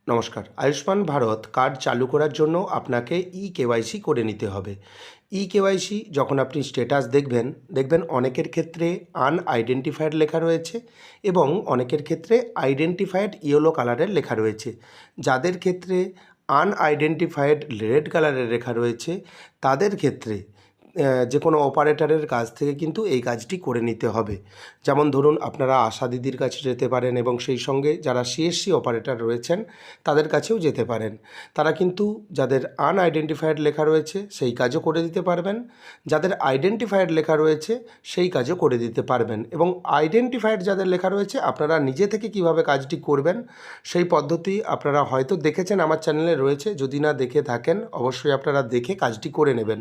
নমস্কার। আয়ুষ্মান ভারত কার্ড চালু করার জন্য আপনাকে কেওয়াইসি করে নিতে হবে। কেওয়াইসি যখন আপনি স্ট্যাটাস দেখবেন অনেকের ক্ষেত্রে আনআইডেন্টিফাইড লেখা রয়েছে এবং অনেকের ক্ষেত্রে আইডেন্টিফাইড ইয়েলো কালারের লেখা রয়েছে। যাদের ক্ষেত্রে আনআইডেন্টিফাইড রেড কালারের লেখা রয়েছে তাদের ক্ষেত্রে যে কোনো অপারেটরের কাছ থেকে কিন্তু এই কাজটি করে নিতে হবে। যেমন ধরুন, আপনারা আশা দিদির কাছে যেতে পারেন এবং সেই সঙ্গে যারা সিএসসি অপারেটর রয়েছেন তাদের কাছেও যেতে পারেন। তারা কিন্তু যাদের আনআইডেন্টিফাইড লেখা রয়েছে সেই কাজও করে দিতে পারবেন, যাদের আইডেন্টিফাইড লেখা রয়েছে সেই কাজও করে দিতে পারবেন। এবং আইডেন্টিফাইড যাদের লেখা রয়েছে আপনারা নিজে থেকে কিভাবে কাজটি করবেন সেই পদ্ধতি আপনারা হয়তো দেখেছেন, আমার চ্যানেলে রয়েছে। যদি না দেখে থাকেন অবশ্যই আপনারা দেখে কাজটি করে নেবেন।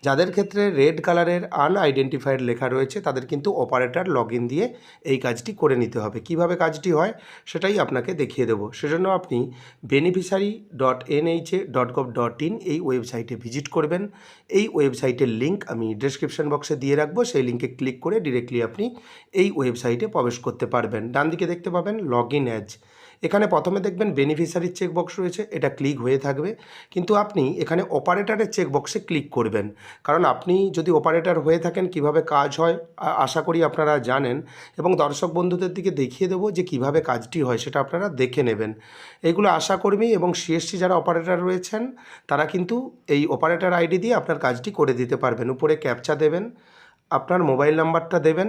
যাদের ক্ষেত্রে রেড কালারের আনআইডেন্টিফাইড লেখা রয়েছে তাদের কিন্তু অপারেটর লগইন দিয়ে এই কাজটি করে নিতে হবে। কিভাবে কাজটি হয় সেটাই আপনাকে দেখিয়ে দেবো। সেজন্য আপনি beneficiary.nha.gov.in এই ওয়েবসাইটে ভিজিট করবেন। এই ওয়েবসাইটের লিঙ্ক আমি ডেসক্রিপশন বক্সে দিয়ে রাখবো। সেই লিঙ্কে ক্লিক করে ডিরেক্টলি আপনি এই ওয়েবসাইটে প্রবেশ করতে পারবেন। ডান দিকে দেখতে পাবেন লগইন অ্যাজ। এখানে প্রথমে দেখবেন বেনিফিশিয়ারির চেকবক্স রয়েছে, এটা ক্লিক হয়ে থাকবে। কিন্তু আপনি এখানে অপারেটরের চেকবক্সে ক্লিক করবেন, কারণ আপনি যদি অপারেটর হয়ে থাকেন কিভাবে কাজ হয় আশা করি আপনারা জানেন, এবং দর্শক বন্ধুদের দিকে দেখিয়ে দেবো যে কিভাবে কাজটি হয় সেটা আপনারা দেখে নেবেন। এইগুলো আশাকর্মী এবং সিএসসি যারা অপারেটর রয়েছেন তারা কিন্তু এই অপারেটর আইডি দিয়ে আপনার কাজটি করে দিতে পারবেন। উপরে ক্যাপচা দেবেন, আপনার মোবাইল নাম্বারটা দেবেন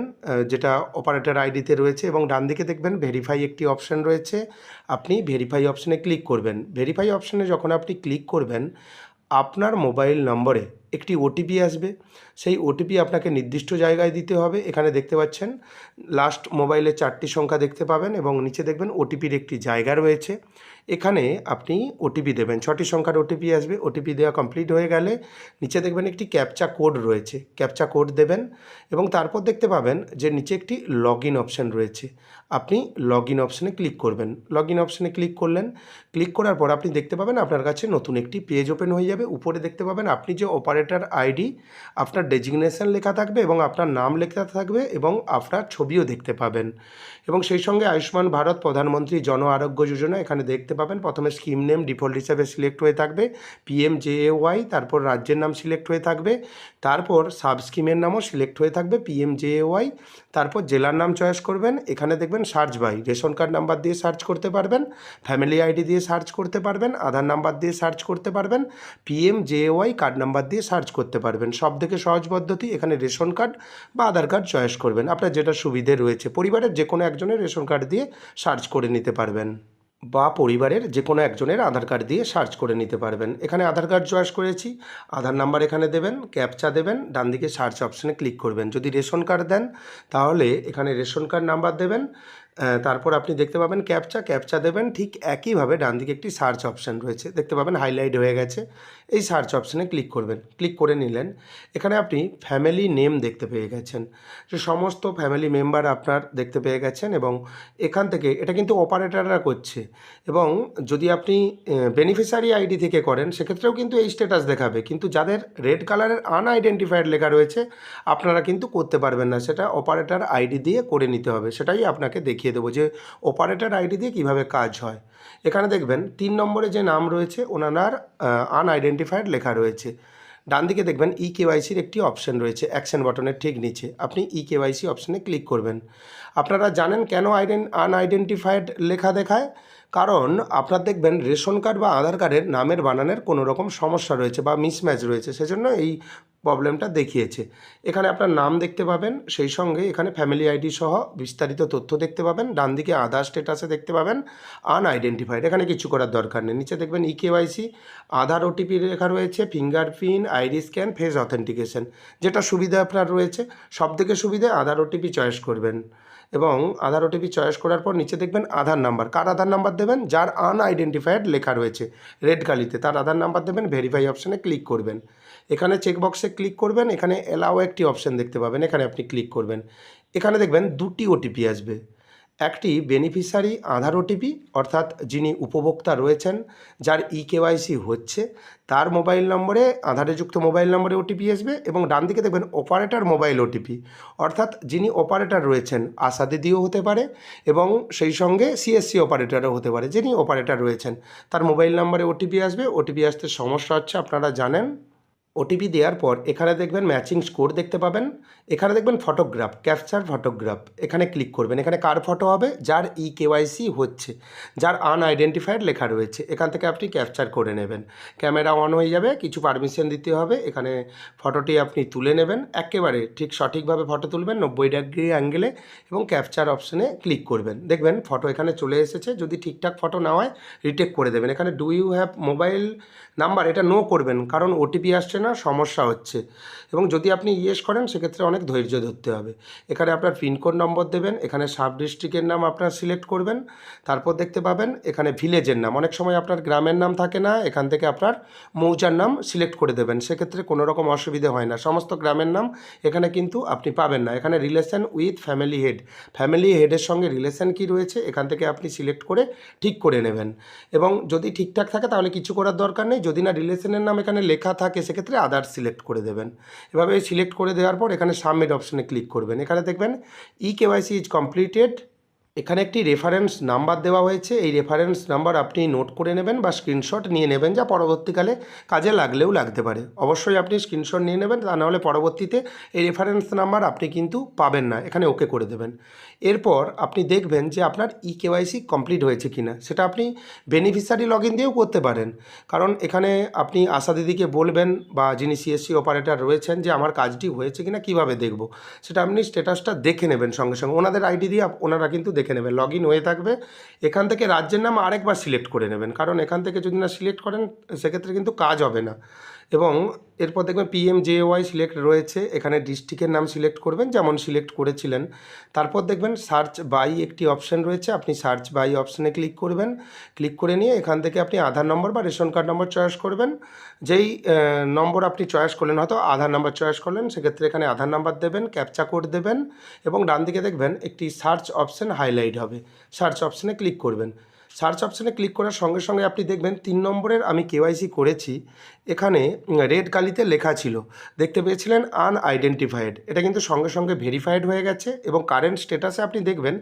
যেটা অপারেটর আইডিতে রয়েছে, এবং ডান দিকে দেখবেন ভেরিফাই একটি অপশান রয়েছে। আপনি ভেরিফাই অপশানে ক্লিক করবেন। ভেরিফাই অপশানে যখন আপনি ক্লিক করবেন আপনার মোবাইল নম্বরে একটি ওটিপি আসবে। সেই ওটিপি আপনাকে নির্দিষ্ট জায়গায় দিতে হবে। এখানে দেখতে পাচ্ছেন লাস্ট মোবাইলে 4টি সংখ্যা দেখতে পাবেন এবং নিচে দেখবেন ওটিপির একটি জায়গা রয়েছে। এখানে আপনি ওটিপি দেবেন, 6টি সংখ্যার ওটিপি আসবে। ওটিপি দেওয়া কমপ্লিট হয়ে গেলে নিচে দেখবেন একটি ক্যাপচা কোড রয়েছে, ক্যাপচা কোড দেবেন এবং তারপর দেখতে পাবেন যে নিচে একটি লগইন অপশান রয়েছে। আপনি লগইন অপশানে ক্লিক করবেন। লগইন অপশানে ক্লিক করলেন, ক্লিক করার পর আপনি দেখতে পাবেন আপনার কাছে নতুন একটি পেজ ওপেন হয়ে যাবে। উপরে দেখতে পাবেন আপনি যে অপারেটর আইডি, আপনার ডেজিগনেশন লেখা থাকবে এবং আপনার নাম লেখা থাকবে এবং আপনার ছবিও দেখতে পাবেন। এবং সেই সঙ্গে আয়ুষ্মান ভারত প্রধানমন্ত্রী জন আরোগ্য যোজনা এখানে দেখতে পাবেন। প্রথমে স্কিম নেম ডিফল্ট হিসাবে সিলেক্ট হয়ে থাকবে, PMJAY, তারপর রাজ্যের নাম সিলেক্ট হয়ে থাকবে, তারপর সাব স্কিমের নামও সিলেক্ট হয়ে থাকবে PMJAY, তারপর জেলার নাম চয়েস করবেন। এখানে দেখবেন search by, ration card number দিয়ে সার্চ করতে পারবেন, ফ্যামিলি আইডি দিয়ে সার্চ করতে পারবেন, আধার নাম্বার দিয়ে সার্চ করতে পারবেন, PMJAY কার্ড নাম্বার দিয়ে সার্চ করতে পারবেন। সবথেকে সহজ পদ্ধতি, এখানে রেশন কার্ড বা আধার কার্ড চয়েস করবেন, আপনার যেটা সুবিধে রয়েছে। পরিবারের যে কোনো একজনের রেশন কার্ড দিয়ে সার্চ করে নিতে পারবেন বা পরিবারের যে কোনো একজনের আধার কার্ড দিয়ে সার্চ করে নিতে পারবেন। এখানে আধার কার্ড চয়েস করেছি, আধার নাম্বার এখানে দেবেন, ক্যাপচা দেবেন, ডান দিকে সার্চ অপশানে ক্লিক করবেন। যদি রেশন কার্ড দেন তাহলে এখানে রেশন কার্ড নাম্বার দেবেন, তারপর আপনি দেখতে পাবেন ক্যাপচা দেবেন। ঠিক একইভাবে ডান দিকে একটি সার্চ অপশান রয়েছে, দেখতে পাবেন হাইলাইট হয়ে গেছে। এই সার্চ অপশানে ক্লিক করবেন। ক্লিক করে নিলেন, এখানে আপনি ফ্যামিলি নেম দেখতে পেয়ে গেছেন, যে সমস্ত ফ্যামিলি মেম্বার আপনার দেখতে পেয়ে গেছেন। এবং এখান থেকে এটা কিন্তু অপারেটররা করছে, এবং যদি আপনি বেনিফিশিয়ারি আইডি থেকে করেন সেক্ষেত্রেও কিন্তু এই স্ট্যাটাস দেখাবে। কিন্তু যাদের রেড কালারের আনআইডেন্টিফাইড লেখা রয়েছে আপনারা কিন্তু করতে পারবেন না, সেটা অপারেটর আইডি দিয়ে করে নিতে হবে। সেটাই আপনাকে দেখিয়ে দেবো যে অপারেটর আইডি দিয়ে কিভাবে কাজ হয়। এখানে দেখবেন 3 নম্বরে যে নাম রয়েছে ওনার আনআইডেন্টিফাইড লেখা রয়েছে। ডান দিকে দেখবেন কেওয়াইসির একটি অপশান রয়েছে অ্যাকশন বাটনের ঠিক নিচে, আপনি কেওয়াইসি অপশানে ক্লিক করবেন। আপনারা জানেন কেন আনআইডেন্টিফাইড লেখা দেখায়? কারণ আপনার দেখবেন রেশন কার্ড বা আধার কার্ডের নামের বানানের কোনো রকম সমস্যা রয়েছে বা মিসম্যাচ রয়েছে, সেজন্য এই প্রবলেমটা দেখিয়েছে। এখানে আপনার নাম দেখতে পাবেন, সেই সঙ্গে এখানে ফ্যামিলি আইডি সহ বিস্তারিত তথ্য দেখতে পাবেন। ডান দিকে আধার স্ট্যাটাসে দেখতে পাবেন আনআইডেন্টিফাইড, এখানে কিছু করার দরকার নেই। নিচে দেখবেন কেওয়াইসি, আধার ওটিপি লেখা রয়েছে, fingerprint, ID scan, face authentication, যেটা সুবিধা আপনার রয়েছে। সবথেকে সুবিধা আধার ওটিপি চয়েস করবেন এবং আধার ওটিপি চয়েস করার পর নিচে দেখবেন আধার নাম্বার। কার আধার নাম্বার দেবেন? যার আনআইডেন্টিফাইড লেখা রয়েছে রেড কালিতে তার আধার নাম্বার দেবেন। ভেরিফাই অপশানে ক্লিক করবেন, এখানে চেকবক্সে ক্লিক করবেন, এখানে অ্যালাও একটি অপশান দেখতে পাবেন, এখানে আপনি ক্লিক করবেন। এখানে দেখবেন 2টি ওটিপি আসবে, একটি বেনিফিশিয়ারি আধার ওটিপি, অর্থাৎ যিনি উপভোক্তা রয়েছেন, যার ইকেওয়াইসি হচ্ছে, তার মোবাইল নম্বরে, আধারে যুক্ত মোবাইল নম্বরে ওটিপি আসবে। এবং ডান দিকে দেখবেন অপারেটর মোবাইল ওটিপি, অর্থাৎ যিনি অপারেটর রয়েছেন, আশা দিদিও হতে পারে এবং সেই সঙ্গে সিএসসি অপারেটরও হতে পারে, যিনি অপারেটর রয়েছেন তার মোবাইল নম্বরে ওটিপি আসবে। ওটিপি আসতে সমস্যা হচ্ছে আপনারা জানেন। ওটিপি দেওয়ার পর এখানে দেখবেন ম্যাচিং স্কোর দেখতে পাবেন। এখানে দেখবেন ফটোগ্রাফ, ক্যাপচার ফটোগ্রাফ, এখানে ক্লিক করবেন। এখানে কার ফটো হবে? যার ইকেওয়াইসি হচ্ছে, যার আনআইডেন্টিফাইড লেখা রয়েছে, এখান থেকে আপনি ক্যাপচার করে নেবেন। ক্যামেরা অন হয়ে যাবে, কিছু পারমিশন দিতে হবে। এখানে ফটোটি আপনি তুলে নেবেন, একেবারে ঠিক সঠিকভাবে ফটো তুলবেন 90° অ্যাঙ্গেলে এবং ক্যাপচার অপশানে ক্লিক করবেন। দেখবেন ফটো এখানে চলে এসেছে। যদি ঠিকঠাক ফটো না হয় রিটেক করে দেবেন। এখানে do you have mobile number, এটা নো করবেন, কারণ ওটিপি আসছে না, সমস্যা হচ্ছে। এবং যদি আপনি ইয়েস করেন সেক্ষেত্রে অনেক ধৈর্য ধরতে হবে। এখানে আপনার পিনকোড নম্বর দেবেন, এখানে সাব ডিস্ট্রিক্টের নাম আপনার সিলেক্ট করবেন। তারপর দেখতে পাবেন এখানে ভিলেজের নাম, অনেক সময় আপনার গ্রামের নাম থাকে না, এখান থেকে আপনার মৌজার নাম সিলেক্ট করে দেবেন। সেক্ষেত্রে কোনো রকম অসুবিধে হয় না। সমস্ত গ্রামের নাম এখানে কিন্তু আপনি পাবেন না। এখানে relation with family head, family হেডের সঙ্গে রিলেশন কী রয়েছে এখান থেকে আপনি সিলেক্ট করে ঠিক করে নেবেন। এবং যদি ঠিকঠাক থাকে তাহলে কিছু করার দরকার নেই। যদি না রিলেশনের নাম এখানে লেখা থাকে সেক্ষেত্রে আদার সিলেক্ট করে দেবেন। এভাবে সিলেক্ট করে দেওয়ার পর এখানে সাবমিট অপশানে ক্লিক করবেন। এখানে দেখবেন ইকেওয়াইসি ইজ কমপ্লিটেড। এখানে একটি রেফারেন্স নাম্বার দেওয়া হয়েছে। এই রেফারেন্স নাম্বার আপনি নোট করে নেবেন বা স্ক্রিনশট নিয়ে নেবেন, যা পরবর্তীকালে কাজে লাগলেও লাগতে পারে। অবশ্যই আপনি স্ক্রিনশট নিয়ে নেবেন, তা নাহলে পরবর্তীতে এই রেফারেন্স নাম্বার আপনি কিন্তু পাবেন না। এখানে ওকে করে দেবেন। এরপর আপনি দেখবেন যে আপনার ইকেওয়াইসি কমপ্লিট হয়েছে কিনা। সেটা আপনি বেনিফিশিয়ারি লগ ইন দিয়েও করতে পারেন, কারণ এখানে আপনি আশা দিদিকে বলবেন বা যিনি সিএসসি অপারেটর রয়েছেন যে আমার কাজটি হয়েছে কিনা কীভাবে দেখব, সেটা আপনি স্ট্যাটাসটা দেখে নেবেন সঙ্গে সঙ্গে। ওনাদের আইডি দিয়ে ওনারা কিন্তু দেখে নেবেন, লগ ইন হয়ে থাকবে। এখান থেকে রাজ্যের নাম আরেকবার সিলেক্ট করে নেবেন, কারণ এখান থেকে যদি না সিলেক্ট করেন সেক্ষেত্রে কিন্তু কাজ হবে না। এবং এরপর দেখবেন পিএমজেওয়াই সিলেক্ট রয়েছে, এখানে ডিস্ট্রিক্টের নাম সিলেক্ট করবেন যেমন সিলেক্ট করেছিলেন। তারপর দেখবেন সার্চ বাই একটি অপশান রয়েছে, আপনি সার্চ বাই অপশানে ক্লিক করবেন। ক্লিক করে নিয়ে এখান থেকে আপনি আধার নম্বর বা রেশন কার্ড নম্বর চয়েস করবেন। যেই নম্বর আপনি চয়েস করলেন, হয়তো আধার নাম্বার চয়েস করলেন, সেক্ষেত্রে এখানে আধার নাম্বার দেবেন, ক্যাপচা কোড দেবেন এবং ডান দিকে দেখবেন একটি সার্চ অপশান হাইলাইট হবে, সার্চ অপশানে ক্লিক করবেন। সার্চ অপশানে ক্লিক করার সঙ্গে সঙ্গে আপনি দেখবেন 3 নম্বরের আমি কেওয়াইসি করেছি, এখানে রেড কালিতে লেখা ছিল, দেখতে পেয়েছিলেন আনআইডেন্টিফাইড। এটা কিন্তু সঙ্গে সঙ্গে ভেরিফাইড হয়ে গেছে এবং কারেন্ট স্ট্যাটাসে আপনি দেখবেন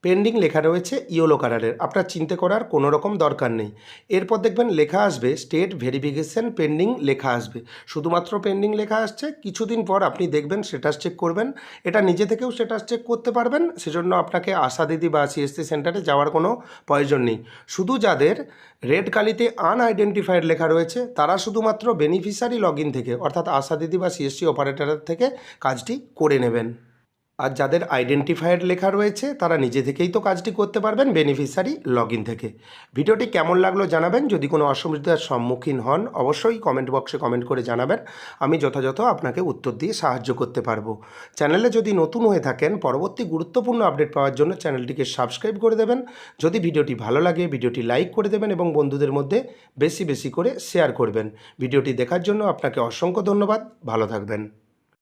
পেন্ডিং লেখা রয়েছে ইয়েলো কালারের। আপনার চিন্তা করার কোনো রকম দরকার নেই। এরপর দেখবেন লেখা আসবে স্টেট ভেরিফিকেশন পেন্ডিং লেখা আসবে, শুধুমাত্র পেন্ডিং লেখা আসছে। কিছুদিন পর আপনি দেখবেন স্ট্যাটাস চেক করবেন, এটা নিজে থেকেও স্ট্যাটাস চেক করতে পারবেন। সেজন্য আপনাকে আশা দিদি বা সিএসসি সেন্টারে যাওয়ার কোনো প্রয়োজন নেই। শুধু যাদের রেড কালিতে আনআইডেন্টিফাইড লেখা রয়েছে তারা শুধুমাত্র বেনিফিশিয়ারি লগ ইন থেকে, অর্থাৎ আশা দিদি বা সিএসসি অপারেটরের থেকে কাজটি করে নেবেন। আর যাদের আইডেন্টিফায়ার লেখা রয়েছে তারা নিজে থেকেই তো কাজটি করতে পারবেন বেনিফিশিয়ারি লগ ইন থেকে। ভিডিওটি কেমন লাগলো জানাবেন। যদি কোনো অসুবিধার সম্মুখীন হন অবশ্যই কমেন্ট বক্সে কমেন্ট করে জানাবেন, আমি যথাযথ আপনাকে উত্তর দিয়ে সাহায্য করতে পারবো। চ্যানেলে যদি নতুন হয়ে থাকেন পরবর্তী গুরুত্বপূর্ণ আপডেট পাওয়ার জন্য চ্যানেলটিকে সাবস্ক্রাইব করে দেবেন। যদি ভিডিওটি ভালো লাগে ভিডিওটি লাইক করে দেবেন এবং বন্ধুদের মধ্যে বেশি বেশি করে শেয়ার করবেন। ভিডিওটি দেখার জন্য আপনাকে অসংখ্য ধন্যবাদ। ভালো থাকবেন।